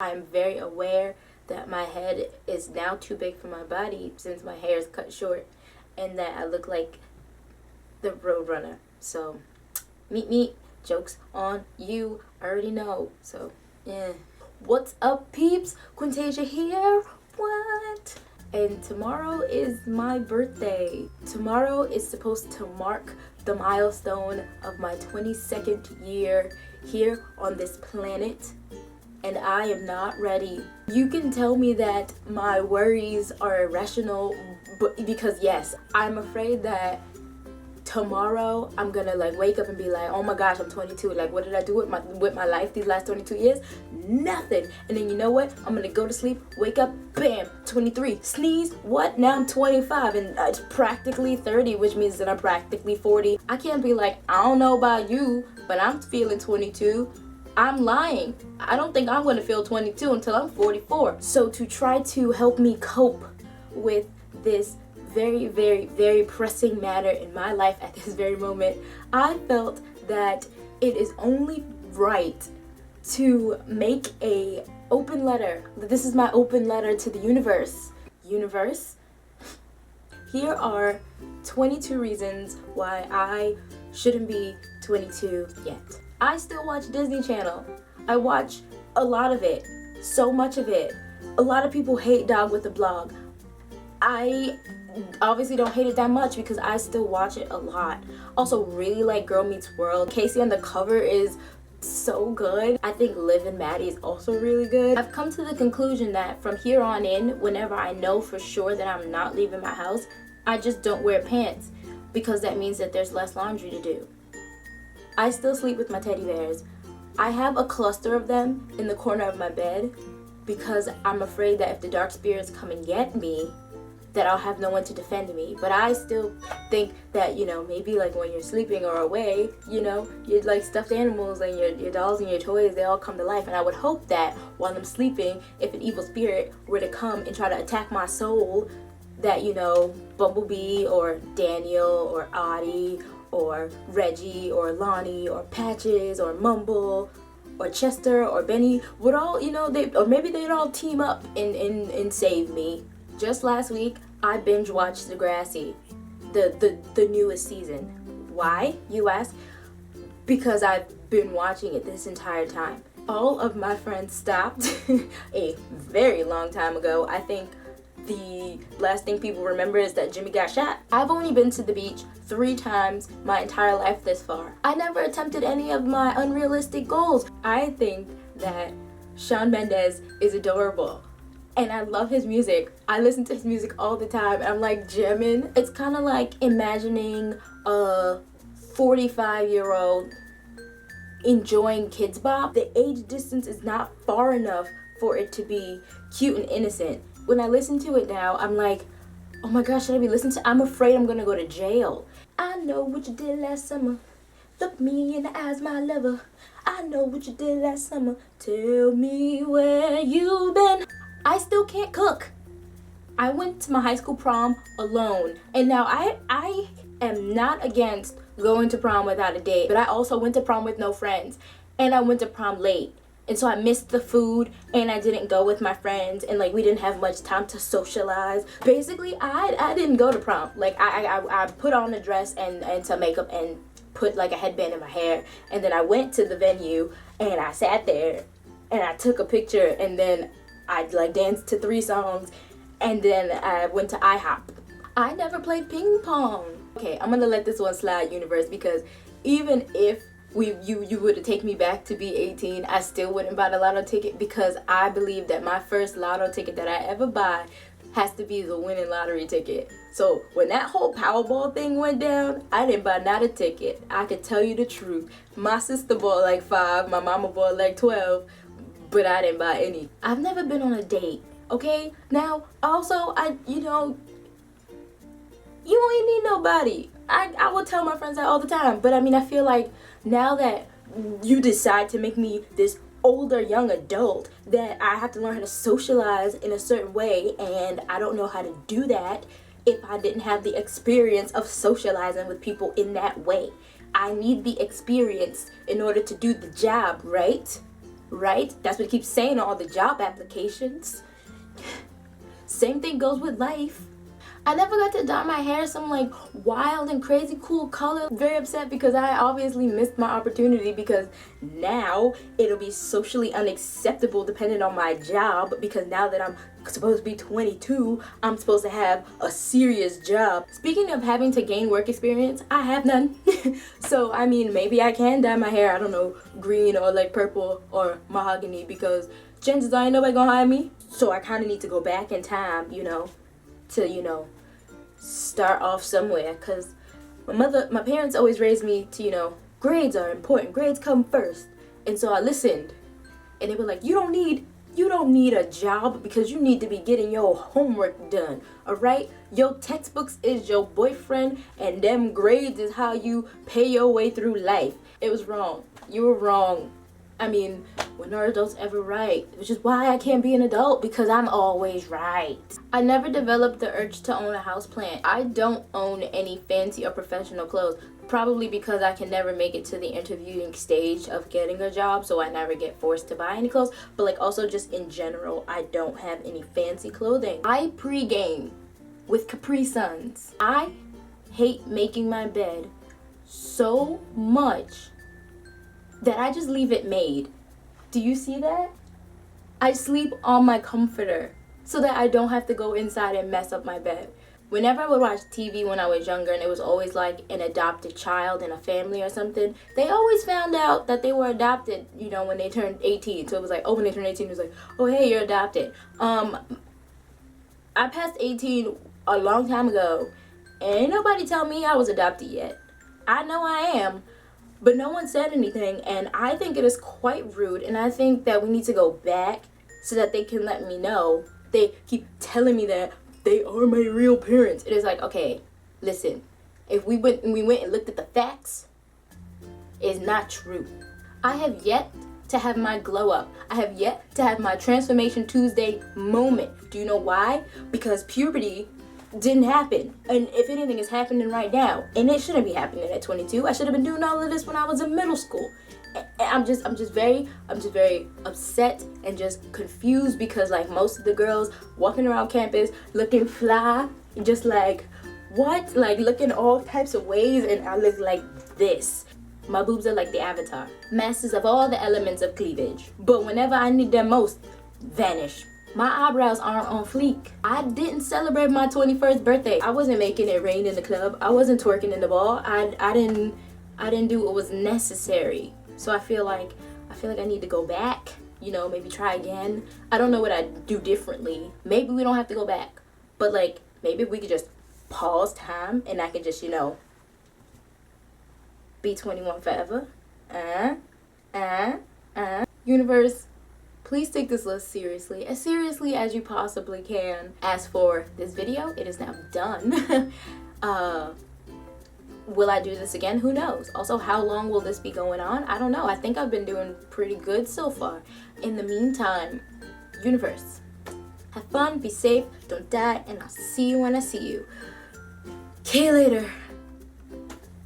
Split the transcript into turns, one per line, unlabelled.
I'm very aware that my head is now too big for my body since my hair is cut short, and that I look like the Roadrunner. So, meet, jokes on you. I already know. So, yeah. What's up, peeps? Quintasia here. What? And tomorrow is my birthday. Tomorrow is supposed to mark the milestone of my 22nd year here on this planet. And I am not ready. You can tell me that my worries are irrational, but because yes, I'm afraid that tomorrow I'm gonna wake up and be like, oh my gosh, I'm 22. Like, what did I do with my life these last 22 years? Nothing. And then you know what? I'm gonna go to sleep, wake up, bam, 23. Sneeze, what? Now I'm 25 and it's practically 30, which means that I'm practically 40. I can't be like, I don't know about you, but I'm feeling 22. I'm lying. I don't think I'm gonna feel 22 until I'm 44. So to try to help me cope with this very, very, very pressing matter in my life at this very moment, I felt that it is only right to make a open letter. This is my open letter to the universe. Universe, here are 22 reasons why I shouldn't be 22 yet. I still watch Disney Channel. I watch a lot of it, so much of it. A lot of people hate Dog with a Blog. I obviously don't hate it that much because I still watch it a lot. Also really like Girl Meets World. Casey on the Cover is so good. I think Liv and Maddie is also really good. I've come to the conclusion that from here on in, whenever I know for sure that I'm not leaving my house, I just don't wear pants because that means that there's less laundry to do. I still sleep with my teddy bears. I have a cluster of them in the corner of my bed because I'm afraid that if the dark spirits come and get me, that I'll have no one to defend me. But I still think that, maybe when you're sleeping or away, you're like stuffed animals and your dolls and your toys, they all come to life. And I would hope that while I'm sleeping, if an evil spirit were to come and try to attack my soul, that, Bumblebee or Daniel or Audie or Reggie or Lonnie or Patches or Mumble or Chester or Benny would all, or maybe they'd all team up and save me. Just last week, I binge watched Degrassi, the newest season. Why, you ask? Because I've been watching it this entire time. All of my friends stopped a very long time ago. I think the last thing people remember is that Jimmy got shot. I've only been to the beach 3 times my entire life this far. I never attempted any of my unrealistic goals. I think that Shawn Mendes is adorable. And I love his music. I listen to his music all the time. I'm like jamming. It's kind of like imagining a 45-year-old enjoying Kids Bop. The age distance is not far enough for it to be cute and innocent. When I listen to it now, I'm like, oh my gosh, should I be listening to? I'm afraid I'm gonna go to jail. I know what you did last summer. Look me in the eyes, my lover. I know what you did last summer. Tell me where you been. I still can't cook. I went to my high school prom alone. And now I am not against going to prom without a date, but I also went to prom with no friends. And I went to prom late. And so I missed the food and I didn't go with my friends and we didn't have much time to socialize. Basically, I didn't go to prom. I put on a dress and some makeup and put a headband in my hair. And then I went to the venue and I sat there and I took a picture and then I danced to 3 songs and then I went to IHOP. I never played ping pong. Okay, I'm gonna let this one slide, universe, because even if you would take me back to be 18, I still wouldn't buy the lotto ticket because I believe that my first lotto ticket that I ever buy has to be the winning lottery ticket. So when that whole Powerball thing went down, I didn't buy not a ticket. I could tell you the truth. My sister bought 5, my mama bought 12, but I didn't buy any. I've never been on a date, okay? Now, also, you don't need nobody. I would tell my friends that all the time, but I feel like now that you decide to make me this older young adult, that I have to learn how to socialize in a certain way, and I don't know how to do that if I didn't have the experience of socializing with people in that way. I need the experience in order to do the job, right? right? That's what it keeps saying on all the job applications. Same thing goes with life. I never got to dye my hair some like wild and crazy cool color. Very upset because I obviously missed my opportunity, because now it'll be socially unacceptable depending on my job, because now that I'm supposed to be 22, I'm supposed to have a serious job. Speaking of having to gain work experience, I have none. So I mean, maybe I can dye my hair, I don't know, green or like purple or mahogany, because chances are ain't nobody gonna hire me. So I kind of need to go back in time, to start off somewhere, because my parents always raised me to, grades are important, grades come first. And so I listened, and they were like, you don't need a job, because you need to be getting your homework done, all right? Your textbooks is your boyfriend, and them grades is how you pay your way through life. It was wrong. You were wrong. I mean, when are adults ever right? Which is why I can't be an adult, because I'm always right. I never developed the urge to own a houseplant. I don't own any fancy or professional clothes, probably because I can never make it to the interviewing stage of getting a job, so I never get forced to buy any clothes. But like also just in general, I don't have any fancy clothing. I pregame with Capri Suns. I hate making my bed so much that I just leave it made. Do you see that? I sleep on my comforter so that I don't have to go inside and mess up my bed. Whenever I would watch TV when I was younger and it was always like an adopted child in a family or something, they always found out that they were adopted, when they turned 18. So it was like, when they turned 18, it was like, oh, hey, you're adopted. I passed 18 a long time ago, and ain't nobody tell me I was adopted yet. I know I am, but no one said anything, and I think it is quite rude, and I think that we need to go back so that they can let me know. They keep telling me that they are my real parents. It is like, okay, listen, if we went and looked at the facts, it's not true. I have yet to have my glow up. I have yet to have my Transformation Tuesday moment. Do you know why? Because puberty didn't happen, and if anything is happening right now, and it shouldn't be happening at 22. I should have been doing all of this when I was in middle school. And I'm just very upset and just confused, because like most of the girls walking around campus looking fly, just like what, like looking all types of ways, and I look like this. My boobs are like the Avatar, masters of all the elements of cleavage, but whenever I need them most, vanish. My eyebrows aren't on fleek. I didn't celebrate my 21st birthday. I wasn't making it rain in the club. I wasn't twerking in the ball. I didn't do what was necessary. So I feel like I need to go back, maybe try again. I don't know what I'd do differently. Maybe we don't have to go back, but like maybe we could just pause time and I could just, be 21 forever. Universe, please take this list seriously as you possibly can. As for this video, it is now done. Will I do this again? Who knows? Also, how long will this be going on? I don't know. I think I've been doing pretty good so far. In the meantime, universe, have fun, be safe, don't die, and I'll see you when I see you. Okay, later.